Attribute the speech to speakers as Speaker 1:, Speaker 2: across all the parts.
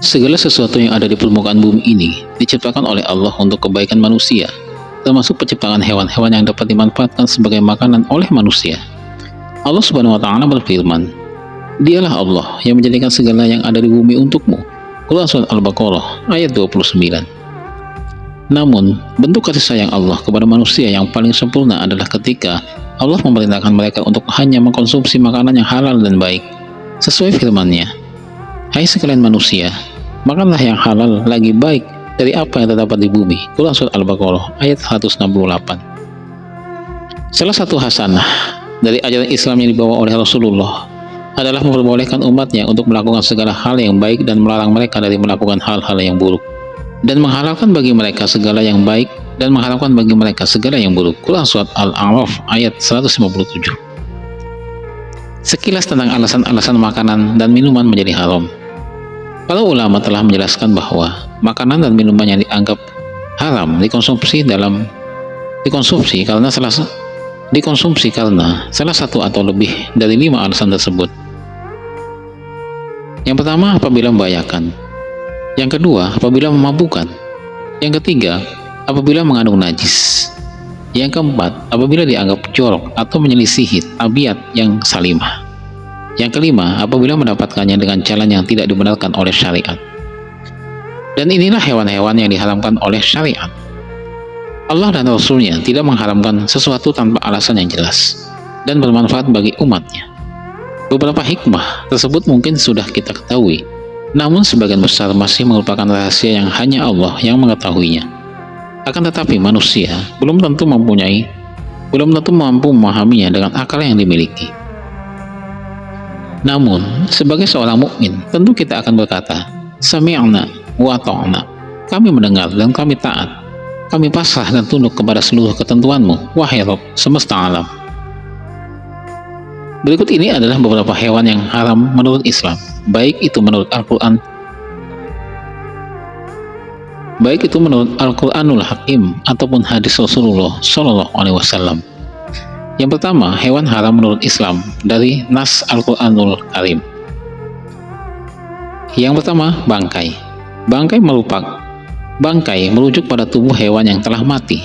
Speaker 1: Segala sesuatu yang ada di permukaan bumi ini diciptakan oleh Allah untuk kebaikan manusia, termasuk penciptaan hewan-hewan yang dapat dimanfaatkan sebagai makanan oleh manusia. Allah Subhanahu wa taala berfirman, "Dialah Allah yang menjadikan segala yang ada di bumi untukmu." Quran Surat Al-Baqarah ayat 29. Namun, bentuk kasih sayang Allah kepada manusia yang paling sempurna adalah ketika Allah memerintahkan mereka untuk hanya mengkonsumsi makanan yang halal dan baik. Sesuai firman-Nya, "Hai sekalian manusia, makanlah yang halal lagi baik dari apa yang terdapat di bumi." Quran Surat Al-Baqarah ayat 168. Salah satu hasanah dari ajaran Islam yang dibawa oleh Rasulullah adalah memperbolehkan umatnya untuk melakukan segala hal yang baik dan melarang mereka dari melakukan hal-hal yang buruk, dan menghalalkan bagi mereka segala yang baik dan mengharamkan bagi mereka segala yang buruk. Quran Surat Al-A'raf ayat 157. Sekilas tentang alasan-alasan makanan dan minuman menjadi haram. Para ulama telah menjelaskan bahwa makanan dan minuman yang dianggap haram dikonsumsi karena salah satu atau lebih dari 5 alasan tersebut. Yang pertama, apabila membahayakan. Yang kedua, apabila memabukkan. Yang ketiga, apabila mengandung najis. Yang keempat, apabila dianggap jorok atau menyelisihi tabiat yang salimah. Yang kelima, apabila mendapatkannya dengan jalan yang tidak dibenarkan oleh syariat. Dan inilah hewan-hewan yang diharamkan oleh syariat. Allah dan Rasul-Nya tidak mengharamkan sesuatu tanpa alasan yang jelas dan bermanfaat bagi umatnya. Beberapa hikmah tersebut mungkin sudah kita ketahui, namun sebagian besar masih merupakan rahasia yang hanya Allah yang mengetahuinya. Akan tetapi manusia belum tentu mampu memahaminya dengan akal yang dimiliki. Namun, sebagai seorang mukmin, tentu kita akan berkata, "Sami'na wa ata'na." Kami mendengar dan kami taat. Kami pasrah dan tunduk kepada seluruh ketentuan-Mu, wahai Rabb semesta alam. Berikut ini adalah beberapa hewan yang haram menurut Islam, baik itu menurut Al-Quranul Hakim ataupun hadis Rasulullah Shallallahu Alaihi Wasallam. Yang pertama, hewan haram menurut Islam dari Nas Al-Quranul Karim. Yang pertama, bangkai. Bangkai merujuk pada tubuh hewan yang telah mati,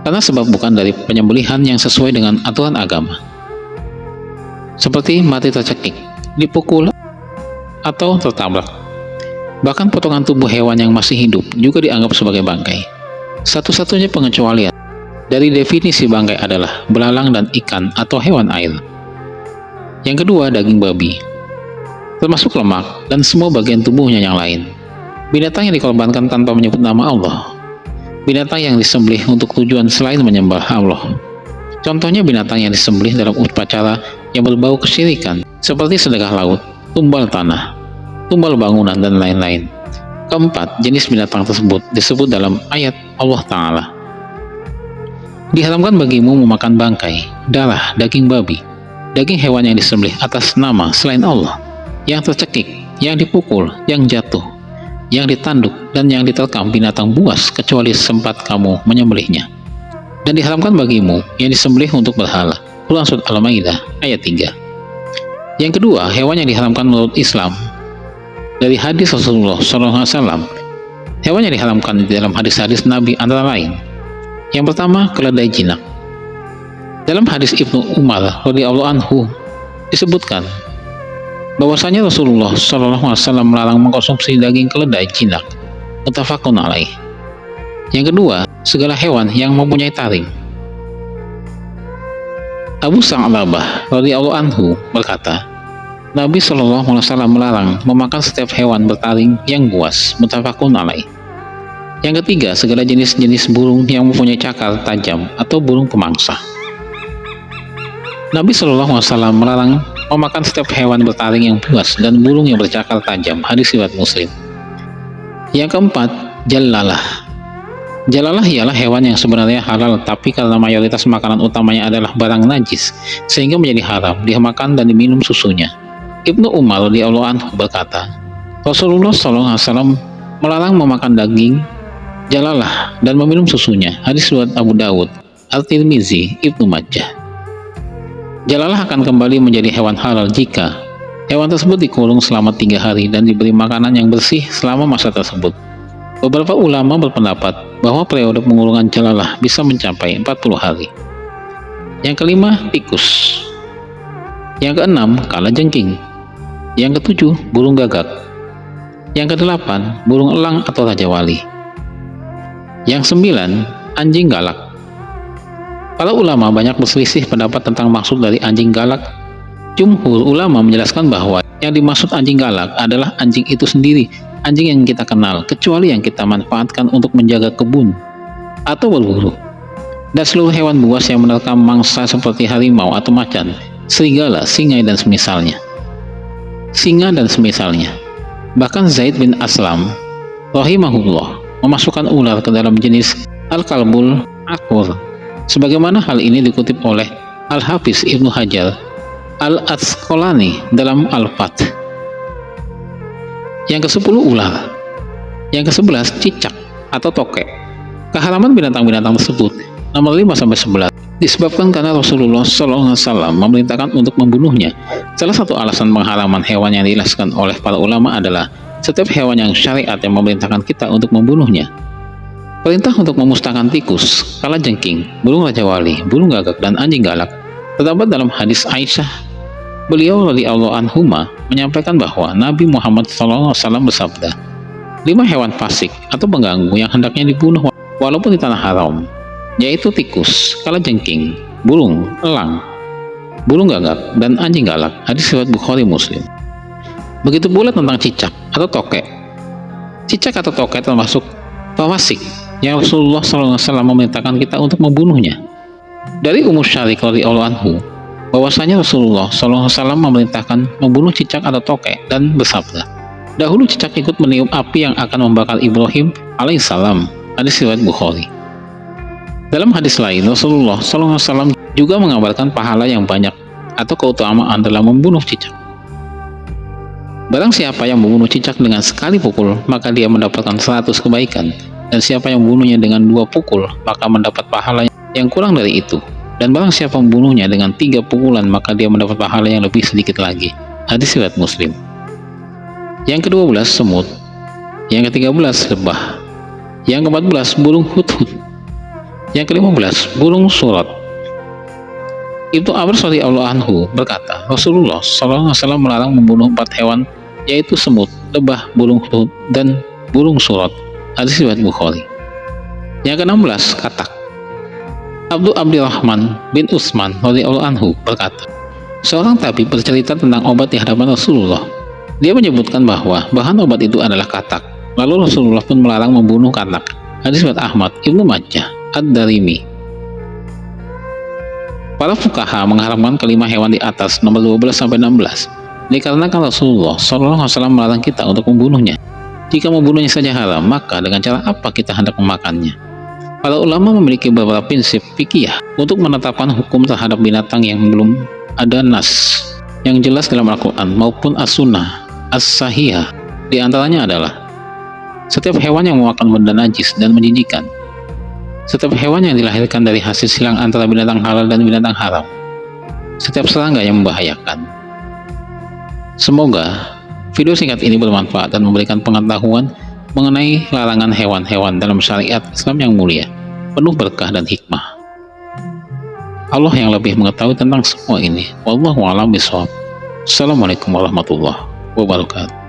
Speaker 1: karena sebab bukan dari penyembelihan yang sesuai dengan aturan agama, seperti mati tercekik, dipukul, atau tertabrak. Bahkan potongan tubuh hewan yang masih hidup juga dianggap sebagai bangkai. Satu-satunya pengecualian dari definisi bangkai adalah belalang dan ikan atau hewan air. Yang kedua, daging babi, termasuk lemak dan semua bagian tubuhnya yang lain. Binatang yang dikorbankan tanpa menyebut nama Allah. Binatang yang disembelih untuk tujuan selain menyembah Allah. Contohnya binatang yang disembelih dalam upacara yang berbau kesyirikan, seperti sedekah laut, tumbal tanah, tumbal bangunan, dan lain-lain. Keempat, jenis binatang tersebut disebut dalam ayat Allah Ta'ala. Diharamkan bagimu memakan bangkai, darah, daging babi, daging hewan yang disembelih atas nama selain Allah, yang tercekik, yang dipukul, yang jatuh, yang ditanduk, dan yang diterkam binatang buas kecuali sempat kamu menyembelihnya. Dan diharamkan bagimu yang disembelih untuk berhala. Quran Surat Al-Maidah ayat 3. Yang kedua, hewan yang diharamkan menurut Islam dari hadis Rasulullah SAW. Hewan yang diharamkan di dalam hadis-hadis Nabi antara lain: yang pertama, keledai jinak. Dalam hadis Ibnu Umar radhiyallahu anhu disebutkan bahwasanya Rasulullah SAW melarang mengkonsumsi daging keledai jinak. Muttafaqun alaih. Yang kedua, segala hewan yang mempunyai taring. Abu Sa'labah radhiyallahu anhu berkata, Nabi SAW melarang memakan setiap hewan bertaring yang buas. Muttafaqun alaih. Yang ketiga, segala jenis-jenis burung yang mempunyai cakar tajam atau burung pemangsa. Nabi SAW melarang memakan setiap hewan bertaring yang buas dan burung yang bercakar tajam. Hadis riwayat Muslim. Yang keempat, jalalah. Jalalah ialah hewan yang sebenarnya halal, tapi karena mayoritas makanan utamanya adalah barang najis, sehingga menjadi haram dimakan dan diminum susunya. Ibnu Umar radhiyallahu anhu berkata, Rasulullah SAW melarang memakan daging jalalah dan meminum susunya. Hadis riwayat Abu Dawud, At-Tirmizi, Ibnu Majah. Jalalah akan kembali menjadi hewan halal jika Hewan tersebut dikurung selama 3 hari dan diberi makanan yang bersih selama masa tersebut. Beberapa ulama berpendapat bahwa periode pengurungan jalalah bisa mencapai 40 hari. Yang kelima, tikus. Yang keenam, kalajengking. Yang ketujuh, burung gagak. Yang kedelapan, burung elang atau raja wali. Yang sembilan, anjing galak. Para ulama banyak berselisih pendapat tentang maksud dari anjing galak. Jumhur ulama menjelaskan bahwa yang dimaksud anjing galak adalah anjing itu sendiri, anjing yang kita kenal, kecuali yang kita manfaatkan untuk menjaga kebun atau berburu. Dan seluruh hewan buas yang menerkam mangsa seperti harimau atau macan, serigala, singa, dan semisalnya. Bahkan Zaid bin Aslam rahimahullah memasukkan ular ke dalam jenis al-kalbul akur. Sebagaimana hal ini dikutip oleh Al-Hafiz Ibnu Hajar Al-Asqalani dalam Al-Fath. Yang ke-10, ular. Yang ke-11, cicak atau tokek. Keharaman binatang-binatang tersebut nomor 5-11 disebabkan karena Rasulullah SAW memerintahkan untuk membunuhnya. Salah satu alasan pengharaman hewan yang dijelaskan oleh para ulama adalah setiap hewan yang syariat yang memerintahkan kita untuk membunuhnya. Perintah untuk memusnahkan tikus, kalajengking, burung raja wali, burung gagak, dan anjing galak terdapat dalam hadis Aisyah. Beliau radhiyallahu anhuma menyampaikan bahwa Nabi Muhammad SAW bersabda, 5 hewan fasik atau pengganggu yang hendaknya dibunuh walaupun di tanah haram, yaitu tikus, kalajengking, burung elang, burung gagak, dan anjing galak. Hadis riwayat Bukhari Muslim. Begitu pula tentang cicak atau tokek. Cicak atau tokek termasuk fawasik yang Rasulullah SAW memerintahkan kita untuk membunuhnya. Dari Ummu Syarik radhiyallahu anhu bahwasanya Rasulullah SAW memerintahkan membunuh cicak atau tokek dan bersabda, dahulu cicak ikut meniup api yang akan membakar Ibrahim alaihissalam. Hadis riwayat Bukhari. Dalam hadis lain, Rasulullah SAW juga mengabarkan pahala yang banyak atau keutamaan dalam membunuh cicak. Barang siapa yang membunuh cicak dengan sekali pukul, maka dia mendapatkan 100 kebaikan, dan siapa yang membunuhnya dengan 2 pukul, maka mendapat pahala yang kurang dari itu. Dan barang siapa membunuhnya dengan 3 pukulan, maka dia mendapat pahala yang lebih sedikit lagi. Hadis riwayat Muslim. Yang ke-12, semut. Yang ke-13, lebah. Yang ke-14, burung hudhud. Yang ke-15, burung surat. Ibnu Abbas radhiyallahu anhu berkata, Rasulullah SAW melarang membunuh 4 hewan, yaitu semut, lebah, burung hudhud, dan burung surat. Hadis riwayat Bukhari. Yang ke-16, katak. Abdurrahman bin Utsman radhiyallahu anhu berkata, seorang tabib bercerita tentang obat di hadapan Rasulullah. Dia menyebutkan bahwa bahan obat itu adalah katak. Lalu Rasulullah pun melarang membunuh katak. Hadis riwayat Ahmad, Ibnu Majah, Ad-Darimi. Para fuqaha mengharamkan kelima hewan di atas nomor 12-16 dikarenakan Rasulullah SAW melarang kita untuk membunuhnya. Jika membunuhnya saja haram, maka dengan cara apa kita hendak memakannya? Para ulama memiliki beberapa prinsip fikih untuk menetapkan hukum terhadap binatang yang belum ada nas yang jelas dalam Al-Quran maupun As-Sunnah As-Sahihah. Di antaranya adalah setiap hewan yang memakan benda najis dan menjijikan, setiap hewan yang dilahirkan dari hasil silang antara binatang halal dan binatang haram, setiap serangga yang membahayakan. Semoga video singkat ini bermanfaat dan memberikan pengetahuan mengenai larangan hewan-hewan dalam syariat Islam yang mulia, penuh berkah dan hikmah. Allah yang lebih mengetahui tentang semua ini. Wallahu a'lam bishawab. Assalamualaikum warahmatullahi wabarakatuh.